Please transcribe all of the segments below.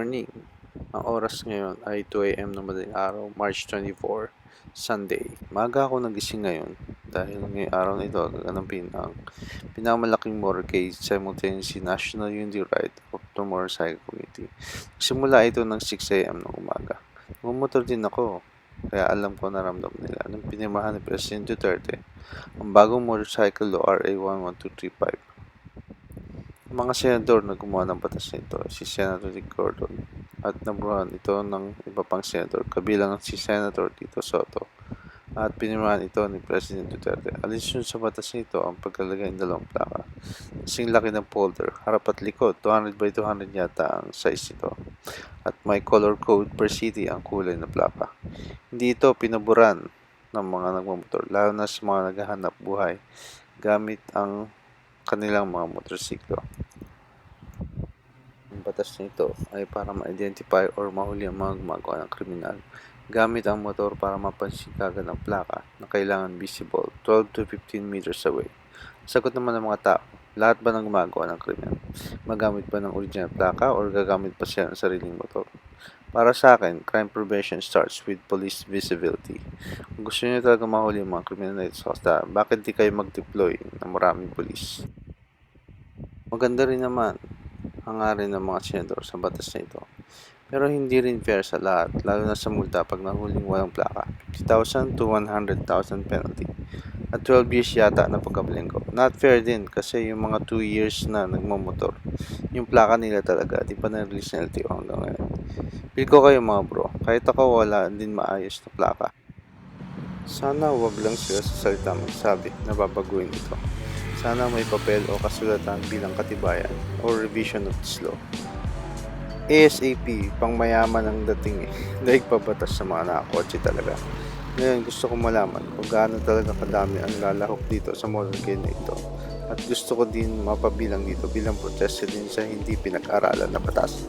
Morning. Ang oras ngayon ay 2 AM ng madaling araw, March 24, Sunday. Maaga ako nagising ngayon dahil ngayong araw na ito gaganapin ang pinakamalaking motorcade simultaneously National Unity Ride of the Motorcycle Community. Simula ito ng 6 AM ng umaga. Bumotor din ako, kaya alam ko naramdaman nila nung pinirmahan ni President Duterte ang bagong motorcycle law RA 11235. Ang mga senador na gumawa ng batas nito ay si Senator Dick Gordon at naburuan ito ng iba pang senador kabilang si Senator Tito Soto at pinirmahan ito ni President Duterte. Alisyon sa batas nito ang paglalagay ng dalawang plaka. Kasing laki ng folder, harap at likod, 200 by 200 yata ang size nito at may color code per city ang kulay na plaka. Hindi ito pinaburan ng mga nagmamotor lalo na sa mga naghahanap buhay gamit ang kanilang mga motorsiklo. Ang batas nito ay para ma-identify or mahuli ang mga gumagawa ng kriminal gamit ang motor para mapansin kagad ang plaka na kailangan visible 12 to 15 meters away. Sagot naman ng mga tao, lahat ba ng gumagawa ng krimen magamit ba ng original plaka or gagamit pa siya ng sariling motor? Para sa akin, crime prevention starts with police visibility. Kung gusto niyo talaga mahuli ang mga kriminal na ito sa kasta, bakit di kayo mag-deploy ng maraming polis? Maganda rin naman hangarin ng mga senador sa batas na ito. Pero hindi rin fair sa lahat, lalo na sa multa pag nahuling walang plaka. 50,000 to 100,000 penalty. At 12 years yata na pagkabalinggo. Not fair din kasi yung mga 2 years na nagmamotor, yung plaka nila talaga, di pa na-release ng LTO hanggang ngayon. Feel ko kayo mga bro, kahit ako wala din maayos na plaka. Sana wag lang sila sa salita magsabi na babaguhin ito. Sana may papel o kasulatan bilang katibayan o revision of this law. ASAP, pang mayaman ang dating daig pabatas sa mga nakakotse talaga. Ngayon gusto ko malaman kung gaano talaga kadami ang lalahok dito sa motorcade na ito. At gusto ko din mapabilang dito bilang protesta din sa hindi pinag-aralan na batas.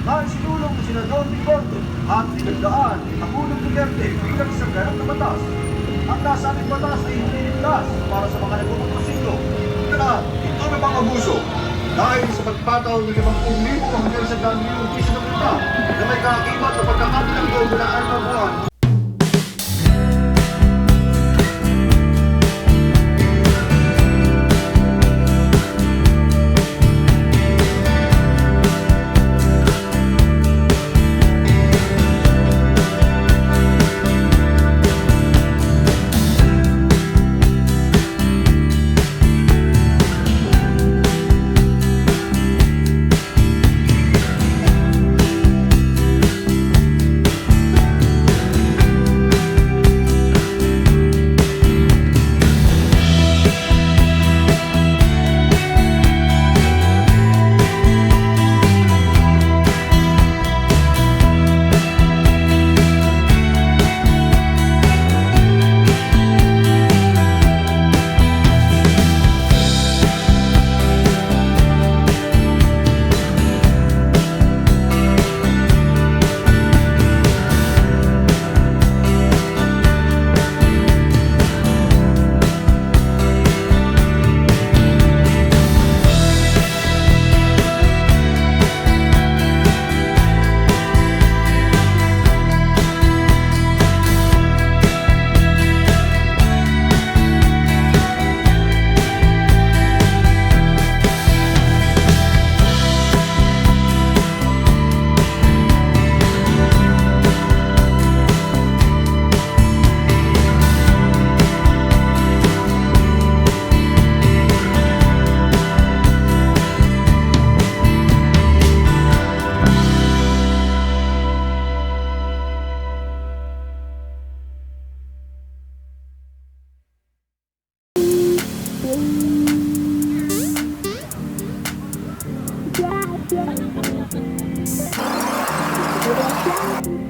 na isinulong ni Senador Gordon at pinagdaan ni Pangulong Duterte bilang isang ganap na batas. Ang nasabing batas ay hindi ligtas para sa mga nagmumotorsiklo. Kaya ito na bang abuso dahil sa pagpataw ng 50,000 hanggang sa 100,000 piso na multa na may kaakibat na pagkakabilang loob na 6 na buwan. Ebidensya